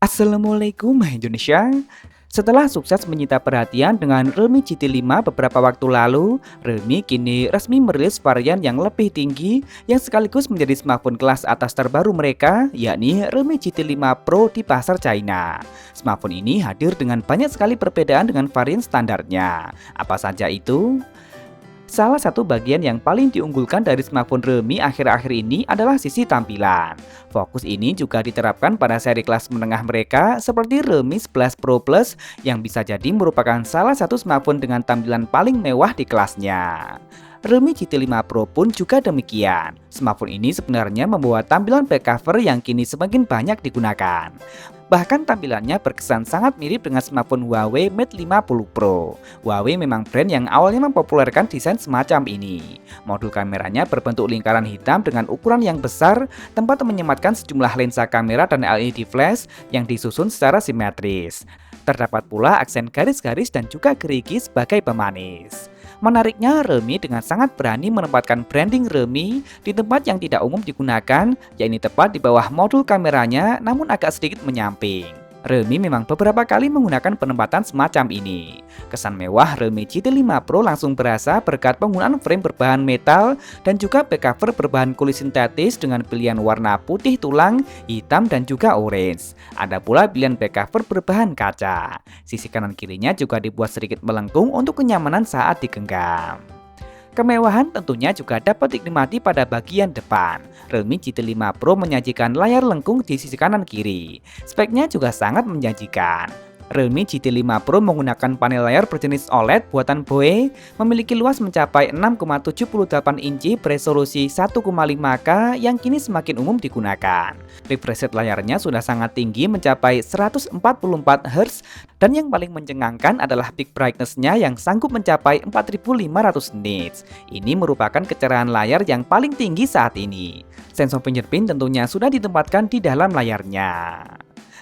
Assalamualaikum Indonesia. Setelah sukses menyita perhatian dengan Realme GT5 beberapa waktu lalu, Realme kini resmi merilis varian yang lebih tinggi yang sekaligus menjadi smartphone kelas atas terbaru mereka, yakni Realme GT5 Pro di pasar China. Smartphone ini hadir dengan banyak sekali perbedaan dengan varian standarnya. Apa saja itu? Salah satu bagian yang paling diunggulkan dari smartphone Realme akhir-akhir ini adalah sisi tampilan. Fokus ini juga diterapkan pada seri kelas menengah mereka seperti Realme 11 Pro Plus yang bisa jadi merupakan salah satu smartphone dengan tampilan paling mewah di kelasnya. Realme GT5 Pro pun juga demikian. Smartphone ini sebenarnya membawa tampilan back cover yang kini semakin banyak digunakan. Bahkan tampilannya berkesan sangat mirip dengan smartphone Huawei Mate 50 Pro. Huawei memang brand yang awalnya mempopulerkan desain semacam ini. Modul kameranya berbentuk lingkaran hitam dengan ukuran yang besar, tempat menyematkan sejumlah lensa kamera dan LED flash yang disusun secara simetris. Terdapat pula aksen garis-garis dan juga gerigi sebagai pemanis. Menariknya, Realme dengan sangat berani menempatkan branding Realme di tempat yang tidak umum digunakan, yakni tepat di bawah modul kameranya namun agak sedikit menyamping. Realme memang beberapa kali menggunakan penempatan semacam ini. Kesan mewah Realme GT5 Pro langsung berasa berkat penggunaan frame berbahan metal dan juga back cover berbahan kulit sintetis dengan pilihan warna putih tulang, hitam dan juga orange. Ada pula pilihan back cover berbahan kaca. Sisi kanan kirinya juga dibuat sedikit melengkung untuk kenyamanan saat digenggam. Kemewahan tentunya juga dapat dinikmati pada bagian depan. Realme GT5 Pro menyajikan layar lengkung di sisi kanan kiri. Speknya juga sangat menjanjikan. Realme GT5 Pro menggunakan panel layar berjenis OLED buatan BOE, memiliki luas mencapai 6,78 inci beresolusi 1,5K yang kini semakin umum digunakan. Refresh rate layarnya sudah sangat tinggi mencapai 144 Hz dan yang paling mencengangkan adalah peak brightness-nya yang sanggup mencapai 4500 nits. Ini merupakan kecerahan layar yang paling tinggi saat ini. Sensor fingerprint tentunya sudah ditempatkan di dalam layarnya.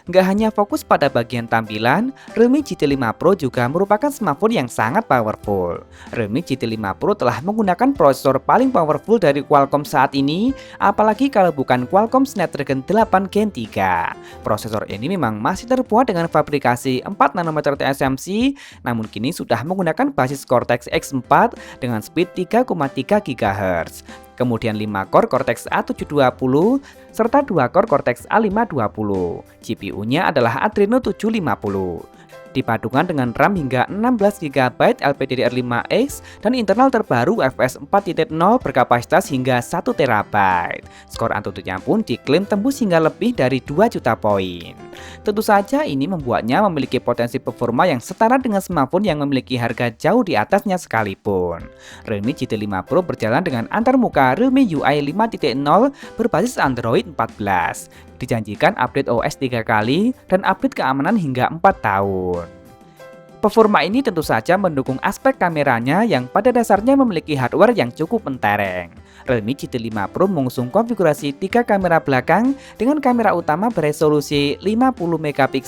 Nggak hanya fokus pada bagian tampilan, Realme GT5 Pro juga merupakan smartphone yang sangat powerful. Realme GT5 Pro telah menggunakan prosesor paling powerful dari Qualcomm saat ini, apalagi kalau bukan Qualcomm Snapdragon 8 Gen 3. Prosesor ini memang masih terbuat dengan fabrikasi 4 nanometer TSMC, namun kini sudah menggunakan basis Cortex X4 dengan speed 3,3 GHz. Kemudian 5 core Cortex A720 serta 2 core Cortex A520. GPU-nya adalah Adreno 750. Dipadukan dengan RAM hingga 16GB LPDDR5X dan internal terbaru UFS 4.0 berkapasitas hingga 1TB. Skor Antutunya pun diklaim tembus hingga lebih dari 2 juta poin. Tentu saja ini membuatnya memiliki potensi performa yang setara dengan smartphone yang memiliki harga jauh di atasnya sekalipun. Realme GT5 Pro berjalan dengan antarmuka Realme UI 5.0 berbasis Android 14. Dijanjikan update OS 3 kali dan update keamanan hingga 4 tahun. Performa ini tentu saja mendukung aspek kameranya yang pada dasarnya memiliki hardware yang cukup mentereng. Realme GT5 Pro mengusung konfigurasi 3 kamera belakang dengan kamera utama beresolusi 50MP,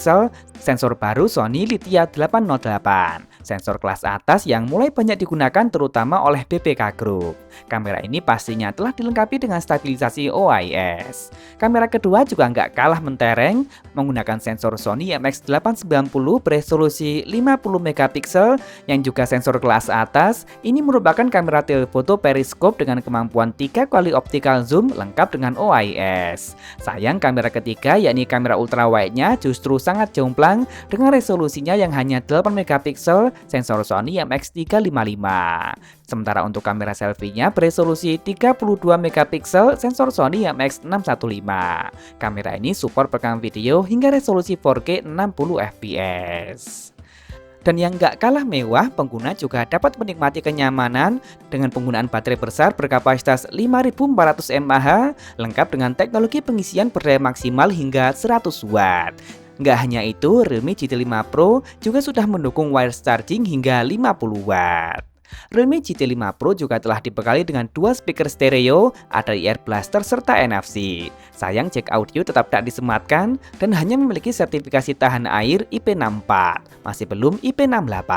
sensor baru Sony Lithia 808, sensor kelas atas yang mulai banyak digunakan terutama oleh BBK Group. Kamera ini pastinya telah dilengkapi dengan stabilisasi OIS. Kamera kedua juga nggak kalah mentereng, menggunakan sensor Sony IMX890 beresolusi 50MP yang juga sensor kelas atas. Ini merupakan kamera telefoto periskop dengan kemampuan 3 kali optical zoom lengkap dengan OIS. Sayang kamera ketiga yakni kamera ultrawide-nya justru sangat jomplang dengan resolusinya yang hanya 8MP, sensor Sony IMX355. Sementara untuk kamera selfie-nya beresolusi 32MP, sensor Sony IMX615. Kamera ini support perekam video hingga resolusi 4K 60fps. Dan yang nggak kalah mewah, pengguna juga dapat menikmati kenyamanan dengan penggunaan baterai besar berkapasitas 5400 mAh, lengkap dengan teknologi pengisian berdaya maksimal hingga 100 Watt. Nggak hanya itu, Realme GT5 Pro juga sudah mendukung wireless charging hingga 50 Watt. Realme GT5 Pro juga telah dibekali dengan 2 speaker stereo, ada Air Blaster serta NFC. Sayang jack audio tetap tak disematkan dan hanya memiliki sertifikasi tahan air IP64, masih belum IP68.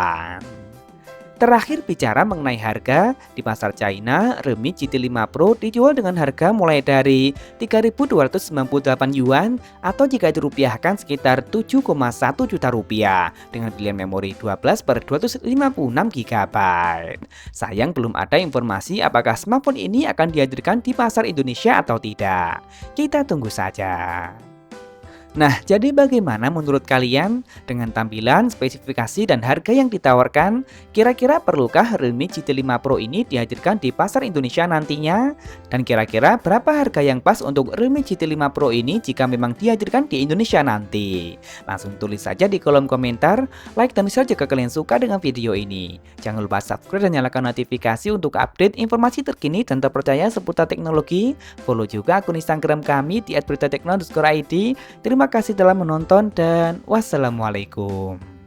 Terakhir bicara mengenai harga, di pasar China, Redmi GT5 Pro dijual dengan harga mulai dari 3.298 yuan atau jika dirupiahkan sekitar 7,1 juta rupiah dengan pilihan memori 12/256 GB. Sayang belum ada informasi apakah smartphone ini akan dihadirkan di pasar Indonesia atau tidak. Kita tunggu saja. Nah, jadi bagaimana menurut kalian dengan tampilan, spesifikasi, dan harga yang ditawarkan? Kira-kira perlukah Redmi GT5 Pro ini dihadirkan di pasar Indonesia nantinya? Dan kira-kira berapa harga yang pas untuk Redmi GT5 Pro ini jika memang dihadirkan di Indonesia nanti? Langsung tulis saja di kolom komentar, like dan share jika kalian suka dengan video ini. Jangan lupa subscribe dan nyalakan notifikasi untuk update informasi terkini dan terpercaya seputar teknologi. Follow juga akun Instagram kami di @beritatekno_id. Terima kasih telah menonton dan wassalamualaikum.